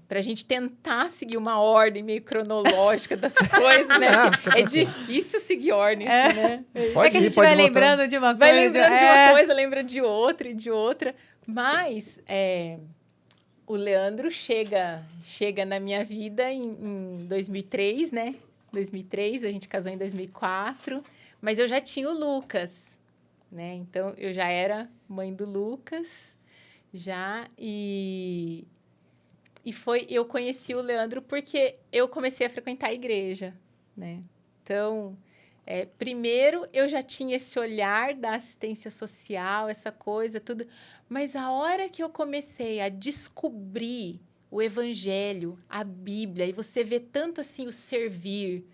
pra gente tentar seguir uma ordem meio cronológica das coisas, né? É difícil seguir ordem, assim, né? É que a gente vai lembrando de uma coisa. Vai lembrando de uma coisa, lembra de outra e de outra. Mas o Leandro chega na minha vida em 2003, né? 2003, a gente casou em 2004. Mas eu já tinha o Lucas, né? Então, eu já era mãe do Lucas, já. Eu conheci o Leandro porque eu comecei a frequentar a igreja, né? Então, primeiro eu já tinha esse olhar da assistência social, essa coisa, tudo. Mas a hora que eu comecei a descobrir o evangelho, a Bíblia, e você vê tanto assim o servir,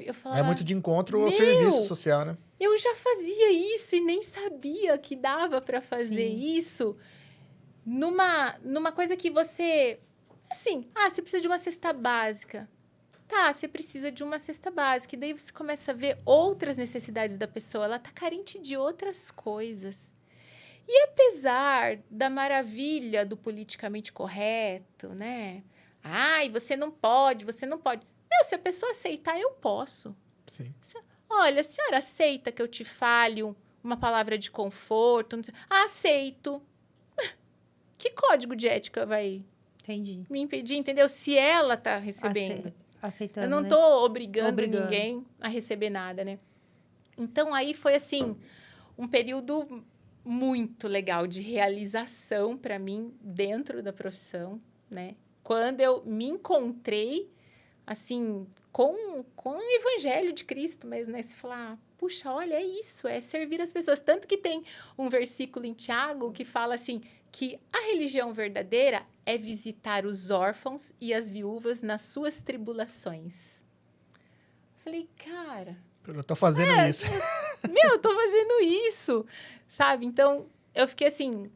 eu falava, é muito de encontro ao serviço social, né? Eu já fazia isso e nem sabia que dava para fazer isso numa coisa que você... Assim, você precisa de uma cesta básica. Tá, você precisa de uma cesta básica. E daí você começa a ver outras necessidades da pessoa. Ela tá carente de outras coisas. E apesar da maravilha do politicamente correto, né? Ai, você não pode. Meu, se a pessoa aceitar, eu posso. Sim. Olha, a senhora aceita que eu te fale uma palavra de conforto? Aceito. Que código de ética vai me impedir, entendeu? Se ela tá recebendo. Aceitando, eu não tô obrigando ninguém a receber nada, né? Então, aí foi, assim, um período muito legal de realização para mim dentro da profissão, né? Quando eu me encontrei, assim, com o evangelho de Cristo mesmo, né? Você falar, puxa, olha, é isso, é servir as pessoas. Tanto que tem um versículo em Tiago que fala assim, que a religião verdadeira é visitar os órfãos e as viúvas nas suas tribulações. Falei, cara... Eu tô fazendo isso. Eu tô fazendo isso, sabe? Então, eu fiquei assim...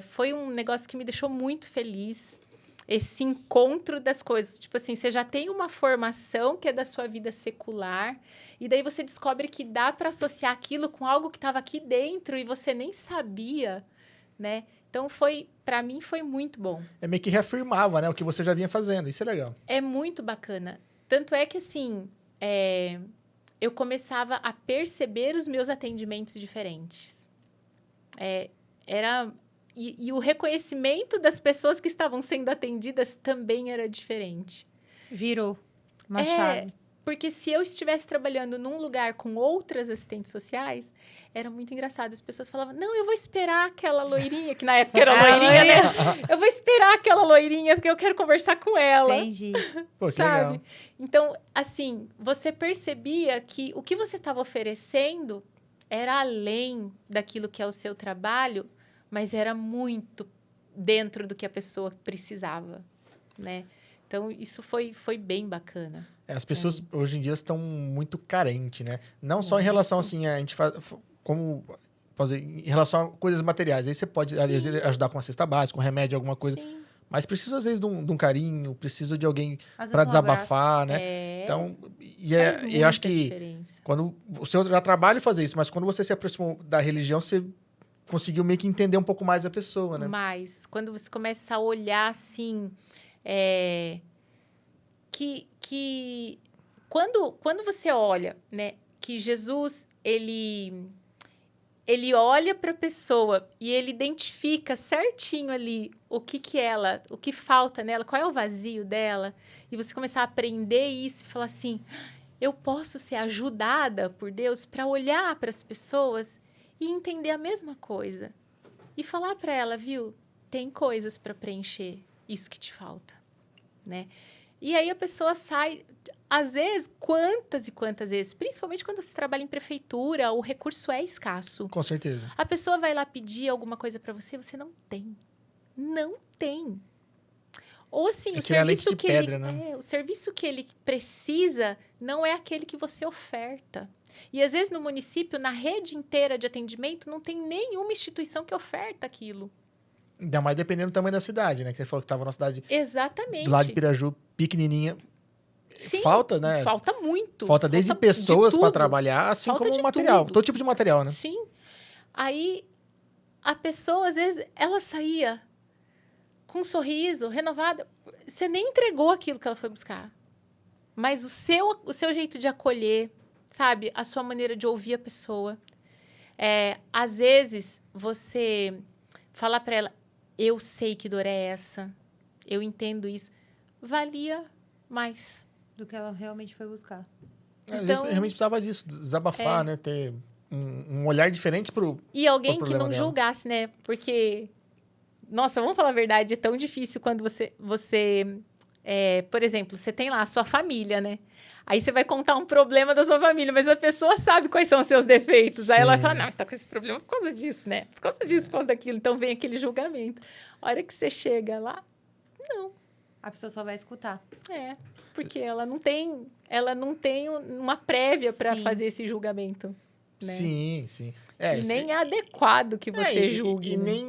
foi um negócio que me deixou muito feliz. Esse encontro das coisas. Tipo assim, você já tem uma formação que é da sua vida secular, e daí você descobre que dá para associar aquilo com algo que estava aqui dentro e você nem sabia, né? Então, para mim, foi muito bom. É meio que reafirmava, né? O que você já vinha fazendo. Isso é legal. É muito bacana. Tanto é que, assim, eu começava a perceber os meus atendimentos diferentes. E o reconhecimento das pessoas que estavam sendo atendidas também era diferente. Virou uma chave. Porque se eu estivesse trabalhando num lugar com outras assistentes sociais, era muito engraçado. As pessoas falavam, não, eu vou esperar aquela loirinha, que na época era loirinha, né? Eu vou esperar aquela loirinha, porque eu quero conversar com ela. Entendi. Pô, que sabe? legal. Então, assim, você percebia que o que você estava oferecendo era além daquilo que é o seu trabalho, mas era muito dentro do que a pessoa precisava, né? Então, isso foi bem bacana. As pessoas hoje em dia estão muito carentes, né? Não só em relação, assim, a gente faz... Como... em relação a coisas materiais. Aí você pode, às vezes, ajudar com uma cesta básica, com remédio, alguma coisa. Sim. Mas precisa, às vezes, de um carinho, precisa de alguém Às para vezes um abraço. desabafar, né? Então, Faz eu acho muita que diferença. quando o seu já trabalha fazer isso, mas quando você se aproximou da religião, você conseguiu meio que entender um pouco mais a pessoa, né? Mas, quando você começa a olhar, assim... que quando você olha, né, que Jesus, ele olha para a pessoa e ele identifica certinho ali o que falta nela, qual é o vazio dela, e você começar a aprender isso e falar assim, eu posso ser ajudada por Deus para olhar para as pessoas e entender a mesma coisa. E falar para ela, viu, tem coisas para preencher isso que te falta, né? E aí a pessoa sai, às vezes, quantas e quantas vezes, principalmente quando você trabalha em prefeitura, o recurso é escasso. Com certeza. A pessoa vai lá pedir alguma coisa para você, você não tem. Não tem. Ou assim, o serviço que pedra, né? o serviço que ele precisa não é aquele que você oferta. E às vezes no município, na rede inteira de atendimento, não tem nenhuma instituição que oferta aquilo. Ainda mais dependendo do tamanho da cidade, né? Que você falou que estava numa cidade Exatamente. do lado de Piraju, pequenininha. Sim, falta, né? Falta muito. Falta desde pessoas para trabalhar, assim Falta como de material. tudo. Todo tipo de material, né? Sim. Aí, a pessoa, às vezes, ela saía com um sorriso, renovada. Você nem entregou aquilo que ela foi buscar. Mas o seu jeito de acolher, sabe? A sua maneira de ouvir a pessoa. Às vezes, você falar para ela, eu sei que dor é essa, eu entendo isso, valia mais. Do que ela realmente foi buscar. Às vezes, realmente precisava disso, desabafar, né? Ter um olhar diferente pro E alguém que não dela. julgasse, né? Porque, nossa, vamos falar a verdade, é tão difícil quando você por exemplo, você tem lá a sua família, né? Aí você vai contar um problema da sua família, mas a pessoa sabe quais são os seus defeitos. Sim. Aí ela vai falar, não, você tá com esse problema por causa disso, né? Por causa disso, por causa daquilo. Então vem aquele julgamento. A hora que você chega lá, não. A pessoa só vai escutar. Porque ela não tem uma prévia para fazer esse julgamento. Né? Sim, sim. E nem é adequado que você julgue. E nem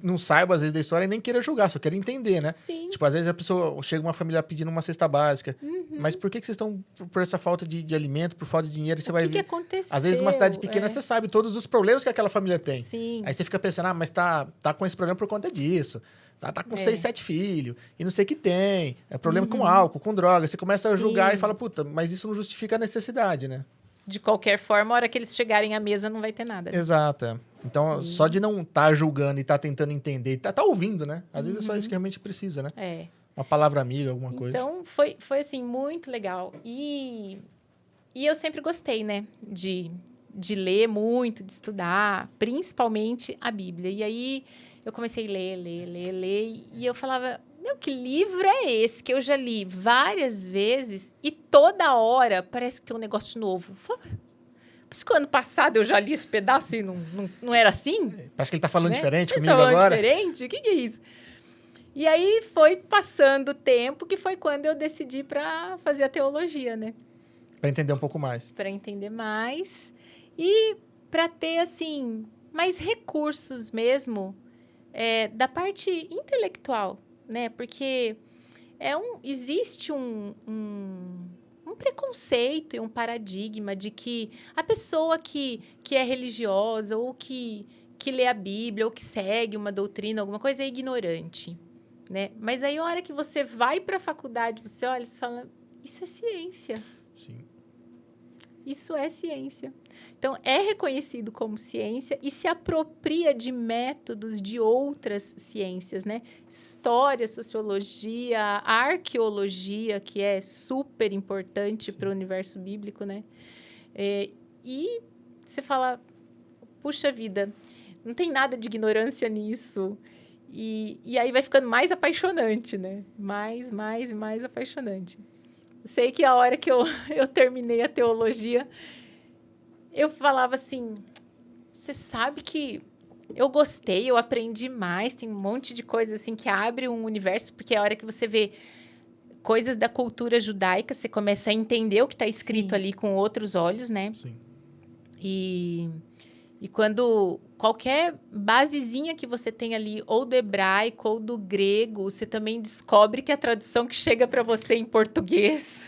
não saiba, às vezes, da história e nem queira julgar, só queira entender, né? Sim. Tipo, às vezes a pessoa chega uma família pedindo uma cesta básica. Mas por que vocês estão por essa falta de alimento, por falta de dinheiro? E você vai ver. O que aconteceu? Às vezes, numa cidade pequena, você sabe todos os problemas que aquela família tem. Sim. Aí você fica pensando, mas tá com esse problema por conta disso. Tá com 6, 7 filhos, e não sei o que tem. É problema com álcool, com droga. Você começa a julgar e fala, puta, mas isso não justifica a necessidade, né? De qualquer forma, a hora que eles chegarem à mesa, não vai ter nada. Né? Exato. Então, só de não estar julgando e estar tentando entender, tá ouvindo, né? Às vezes é só isso que realmente precisa, né? Uma palavra amiga, alguma coisa. Então, foi assim, muito legal. E eu sempre gostei, né? De ler muito, de estudar, principalmente a Bíblia. E aí, eu comecei a ler. E eu falava, meu, que livro é esse que eu já li várias vezes e toda hora parece que é um negócio novo. Por isso que o ano passado eu já li esse pedaço e não era assim? Parece que ele tá falando diferente Ele comigo tá falando agora. Diferente? O que é isso? E aí foi passando o tempo que foi quando eu decidi para fazer a teologia, né? Para entender um pouco mais. Para entender mais e para ter, assim, mais recursos mesmo da parte intelectual, né? Porque existe um preconceito e um paradigma de que a pessoa que é religiosa ou que lê a Bíblia ou que segue uma doutrina, alguma coisa, é ignorante, né? Mas aí, a hora que você vai para a faculdade, você olha e fala, isso é ciência. Sim. Isso é ciência. Então, é reconhecido como ciência e se apropria de métodos de outras ciências, né? História, sociologia, arqueologia, que é super importante para o universo bíblico, né? E você fala, puxa vida, não tem nada de ignorância nisso. E aí vai ficando mais apaixonante, né? Mais e mais apaixonante. Sei que a hora que eu terminei a teologia, eu falava assim, você sabe que eu gostei, eu aprendi mais, tem um monte de coisas assim que abre um universo, porque a hora que você vê coisas da cultura judaica, você começa a entender o que está escrito ali com outros olhos, né? Sim. E quando qualquer basezinha que você tem ali, ou do hebraico ou do grego, você também descobre que a tradução que chega para você em português...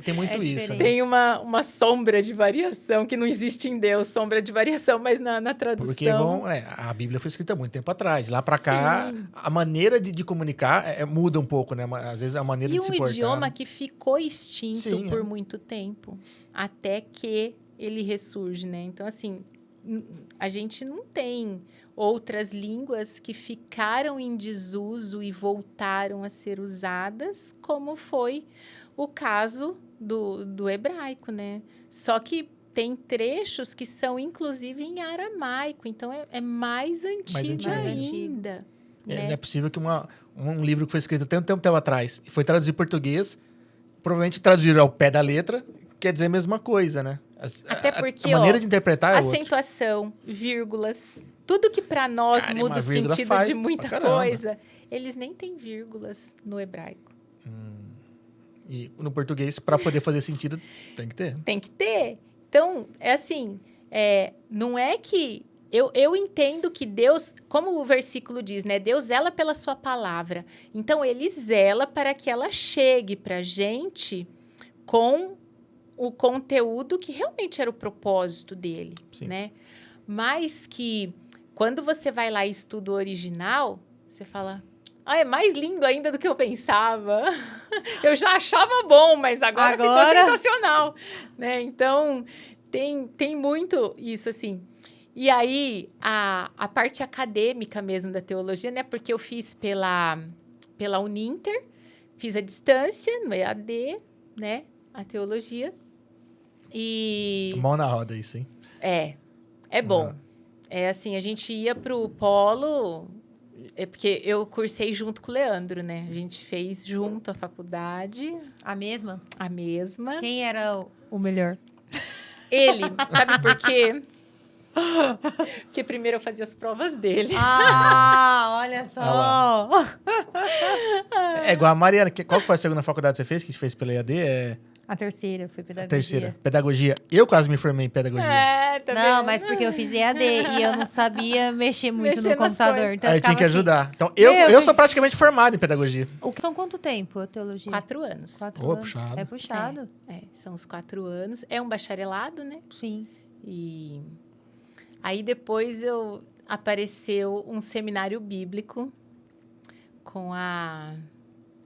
tem muito isso. Né? Tem uma sombra de variação que não existe em Deus, sombra de variação, mas na tradução... Porque a Bíblia foi escrita há muito tempo atrás. Lá para cá, a maneira de comunicar muda um pouco, né? Às vezes a maneira de se portar. E um idioma que ficou extinto por muito tempo, até que ele ressurge, né? Então, assim... A gente não tem outras línguas que ficaram em desuso e voltaram a ser usadas, como foi o caso do hebraico, né? Só que tem trechos que são, inclusive, em aramaico. Então, é mais antigo ainda. Né? Não é possível que um livro que foi escrito tanto tempo atrás e foi traduzido em português, provavelmente traduziram ao pé da letra, quer dizer a mesma coisa, né? Até porque, a maneira de interpretar é acentuação, vírgulas, tudo que para nós muda o sentido de muita coisa, eles nem têm vírgulas no hebraico. E no português, para poder fazer sentido, tem que ter. Tem que ter. Então, não é que... Eu entendo que Deus, como o versículo diz, né? Deus zela pela sua palavra. Então, ele zela para que ela chegue para a gente com o conteúdo que realmente era o propósito dele, né? Mas que, quando você vai lá e estuda o original, você fala, é mais lindo ainda do que eu pensava. Eu já achava bom, mas agora ficou sensacional, né? Então, tem muito isso, assim. E aí, a parte acadêmica mesmo da teologia, né? Porque eu fiz pela Uninter, fiz a distância no EAD, né? A teologia. E... Mão na roda isso, hein? É bom. É assim, a gente ia pro polo... É porque eu cursei junto com o Leandro, né? A gente fez junto a faculdade. A mesma? A mesma. Quem era o melhor? Ele, sabe por quê? Porque primeiro eu fazia as provas dele. Olha só. É igual a Mariana. Qual foi a segunda faculdade que você fez? Que você fez pela EAD? A terceira, foi A pedagogia. terceira. Pedagogia. Eu quase me formei em pedagogia. Tá Não, vendo? mas porque eu fiz EAD e eu não sabia mexer muito no computador. coisas. Então Aí eu tinha que ficava assim. ajudar. Então, eu sou praticamente formado em pedagogia. São quanto tempo a teologia? 4 anos. 4 Ô, anos. puxado. É puxado. São os 4 anos. É um bacharelado, né? Sim. E aí depois apareceu um seminário bíblico com a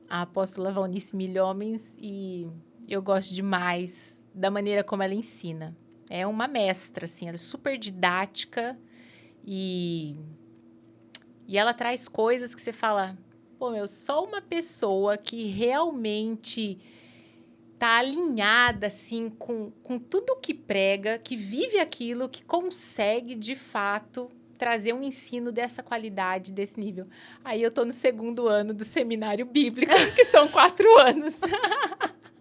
apóstola Valnice Milhomens e eu gosto demais da maneira como ela ensina. É uma mestra, assim, ela é super didática e ela traz coisas que você fala, pô, só uma pessoa que realmente tá alinhada, assim, com tudo que prega, que vive aquilo, que consegue, de fato, trazer um ensino dessa qualidade, desse nível. Aí eu tô no 2º ano do seminário bíblico, que são 4 anos.